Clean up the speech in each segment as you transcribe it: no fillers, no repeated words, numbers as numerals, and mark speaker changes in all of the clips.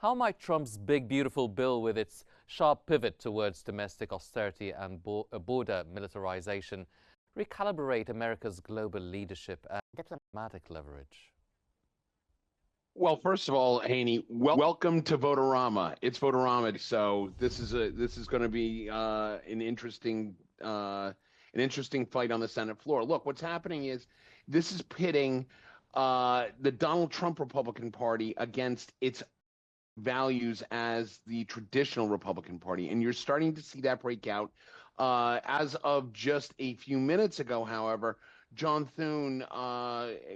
Speaker 1: How might Trump's big, beautiful bill, with its sharp pivot towards domestic austerity and border militarization, recalibrate America's global leadership and diplomatic leverage?
Speaker 2: Well, first of all, Haney, welcome to Votorama. It's Votorama, so this is going to be an interesting fight on the Senate floor. Look, what's happening is this is pitting the Donald Trump Republican Party against its values as the traditional Republican Party, and you're starting to see that break out. As of just a few minutes ago, however, John Thune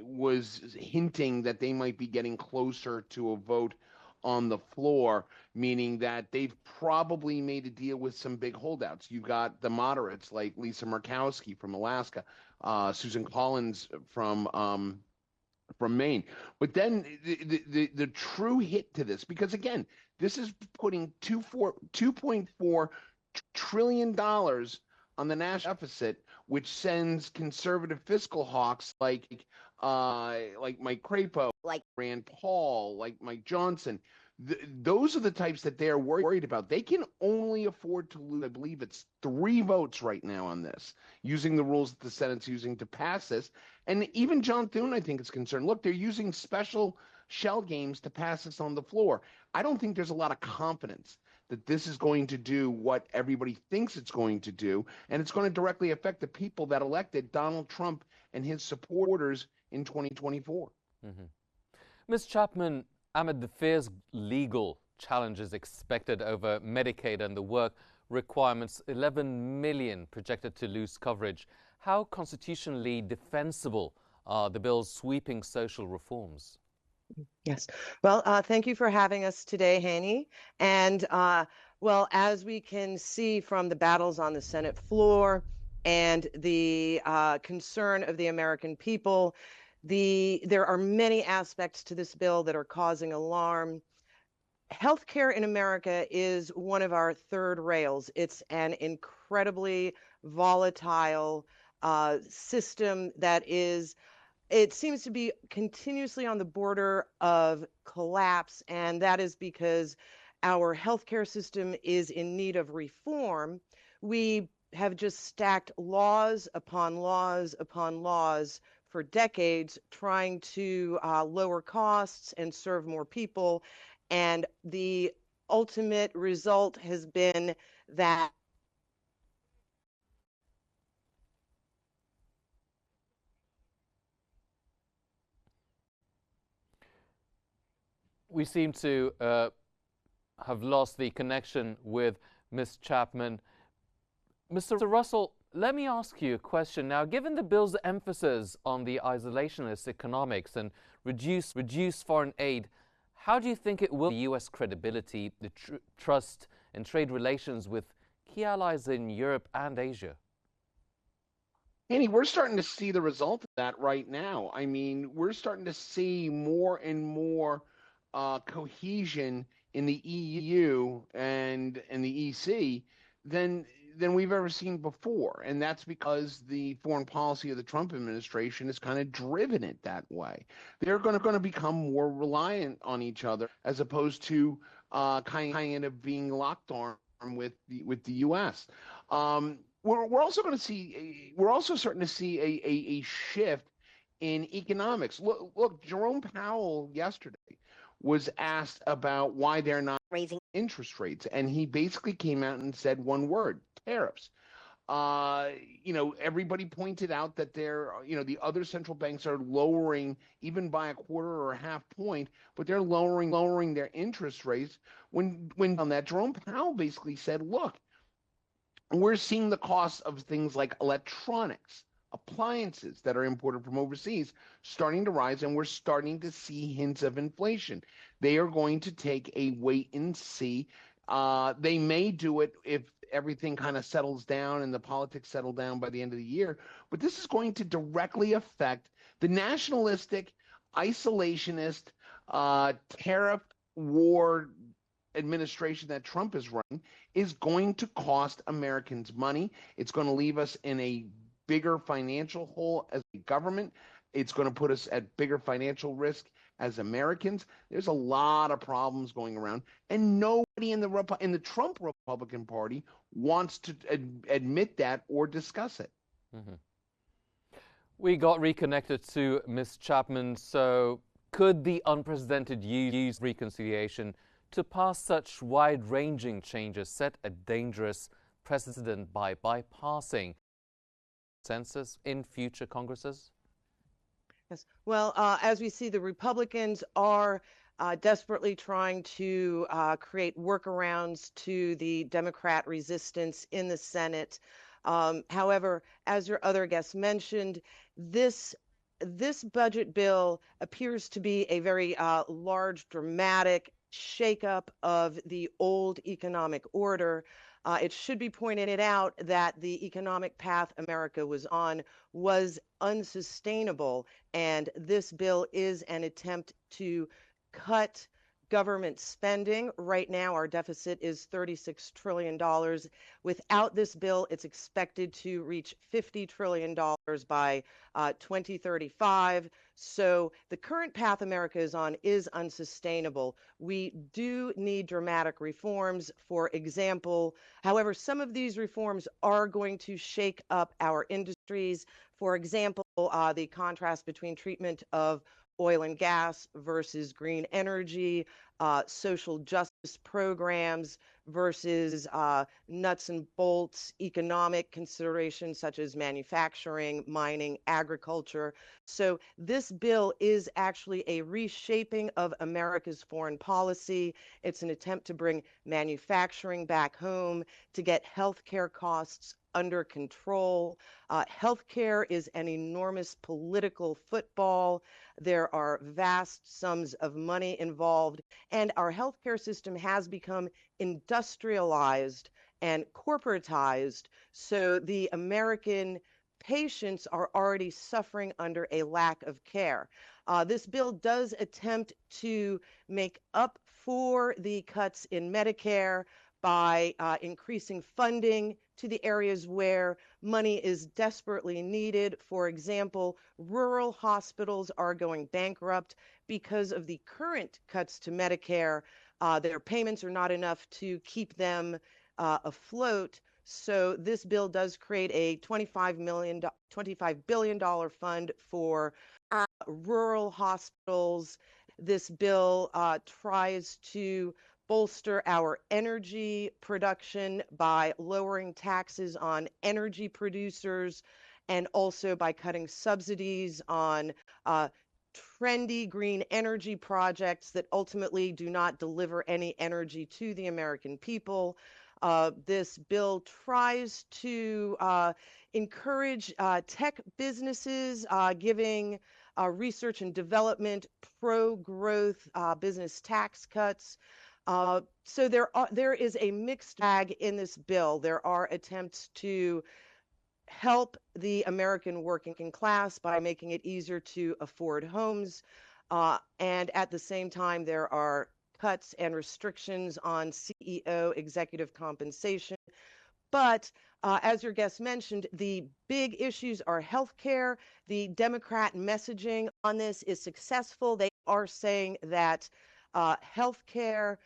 Speaker 2: was hinting that they might be getting closer to a vote on the floor, meaning that they've probably made a deal with some big holdouts. You've got the moderates like Lisa Murkowski from Alaska, Susan Collins from Maine. But then the true hit to this, because again, this is putting $2.4 trillion on the national deficit, which sends conservative fiscal hawks like Mike Crapo, like Rand Paul, like Mike Johnson. Those are the types that they're worried about. They can only afford to lose, I believe it's 3 votes right now on this, using the rules that the Senate's using to pass this. And even John Thune, I think, is concerned. Look, they're using special shell games to pass this on the floor. I don't think there's a lot of confidence that this is going to do what everybody thinks it's going to do, and it's going to directly affect the people that elected Donald Trump and his supporters in 2024.
Speaker 1: Ms. Chapman, amid the fierce legal challenges expected over Medicaid and the work requirements, 11 million projected to lose coverage, how constitutionally defensible are the bill's sweeping social reforms?
Speaker 3: Yes. Well, thank you for having us today, Haney. And well, as we can see from the battles on the Senate floor and the concern of the American people, there are many aspects to this bill that are causing alarm. Healthcare in America is one of our third rails. It's an incredibly volatile system that it seems to be continuously on the border of collapse, and that is because our healthcare system is in need of reform. We have just stacked laws upon laws upon laws for decades, trying to lower costs and serve more people, and the ultimate result has been that
Speaker 1: we seem to have lost the connection with Ms. Chapman. Mr. Russell, let me ask you a question now. Given the bill's emphasis on the isolationist economics and reduce foreign aid, how do you think it will the U.S. credibility, the trust and trade relations with key allies in Europe and Asia?
Speaker 2: Annie, we're starting to see the result of that right now. I mean, we're starting to see more and more cohesion in the EU and the EC than we've ever seen before, and that's because the foreign policy of the Trump administration has kind of driven it that way. They're going to become more reliant on each other as opposed to kind of being locked arm with the U.S. We're also starting to see a shift in economics. Look, Jerome Powell yesterday was asked about why they're not raising interest rates, and he basically came out and said one word: tariffs. Everybody pointed out that the other central banks are lowering even by a quarter or a half point, but they're lowering their interest rates. When on that, Jerome Powell basically said, look, we're seeing the cost of things like electronics, appliances that are imported from overseas starting to rise, and we're starting to see hints of inflation. They are going to take a wait and see. They may do it if everything kind of settles down and the politics settle down by the end of the year, but this is going to directly affect the nationalistic, isolationist, tariff war administration that Trump is running is going to cost Americans money. It's going to leave us in a bigger financial hole as a government. It's going to put us at bigger financial risk as Americans, there's a lot of problems going around, and nobody in the Trump Republican Party wants to admit that or discuss it.
Speaker 1: Mhm. We got reconnected to Ms. Chapman, so could the unprecedented use reconciliation to pass such wide-ranging changes set a dangerous precedent by bypassing consensus in future Congresses?
Speaker 3: Yes. Well, as we see, the Republicans are desperately trying to create workarounds to the Democrat resistance in the Senate. However, as your other guests mentioned, this this budget bill appears to be a very large, dramatic shakeup of the old economic order. It should be pointed out that the economic path America was on was unsustainable, and this bill is an attempt to cut government spending. Right now, our deficit is $36 trillion. Without this bill, it's expected to reach $50 trillion by 2035. So the current path America is on is unsustainable. We do need dramatic reforms. For example, however, some of these reforms are going to shake up our industries. For example, the contrast between treatment of oil and gas versus green energy, social justice programs versus nuts and bolts economic considerations such as manufacturing, mining, agriculture. So this bill is actually a reshaping of America's foreign policy. It's an attempt to bring manufacturing back home, to get healthcare costs under control. Healthcare is an enormous political football. There are vast sums of money involved, and our healthcare system has become industrialized and corporatized. So the American patients are already suffering under a lack of care. This bill does attempt to make up for the cuts in Medicare by increasing funding to the areas where money is desperately needed. For example, rural hospitals are going bankrupt because of the current cuts to Medicare. Their payments are not enough to keep them afloat. So this bill does create a $25 billion fund for rural hospitals. This bill tries to bolster our energy production by lowering taxes on energy producers and also by cutting subsidies on trendy green energy projects that ultimately do not deliver any energy to the American people. This bill tries to encourage tech businesses, giving research and development, pro-growth business tax cuts. So there is a mixed bag in this bill. There are attempts to help the American working class by making it easier to afford homes. And at the same time, there are cuts and restrictions on CEO executive compensation. But as your guest mentioned, the big issues are healthcare. The Democrat messaging on this is successful. They are saying that healthcare,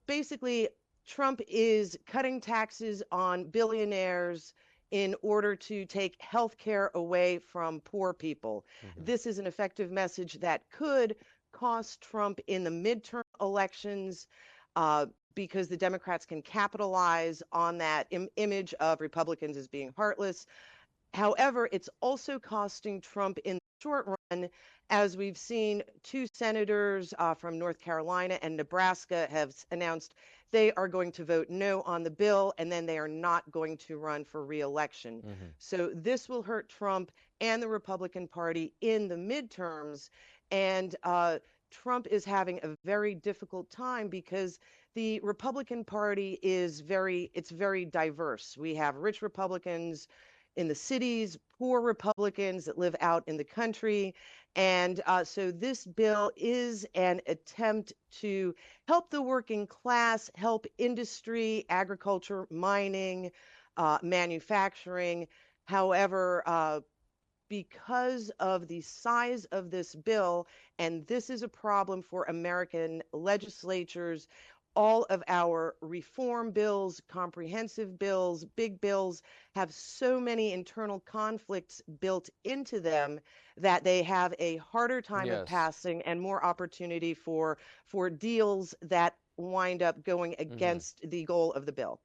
Speaker 3: basically, Trump is cutting taxes on billionaires in order to take health care away from poor people. This is an effective message that could cost Trump in the midterm elections because the Democrats can capitalize on that image of Republicans as being heartless. However, it's also costing Trump in the short run, as we've seen two senators from North Carolina and Nebraska have announced they are going to vote no on the bill, and then they are not going to run for reelection. So this will hurt Trump and the Republican Party in the midterms, and Trump is having a very difficult time because the Republican Party is very diverse. We have rich Republicans in the cities, poor Republicans that live out in the country. And so this bill is an attempt to help the working class, help industry, agriculture, mining, manufacturing. However, because of the size of this bill, and this is a problem for American legislatures. All of our reform bills, comprehensive bills, big bills have so many internal conflicts built into them that they have a harder time of
Speaker 1: Yes.
Speaker 3: passing and more opportunity for deals that wind up going against the goal of the bill.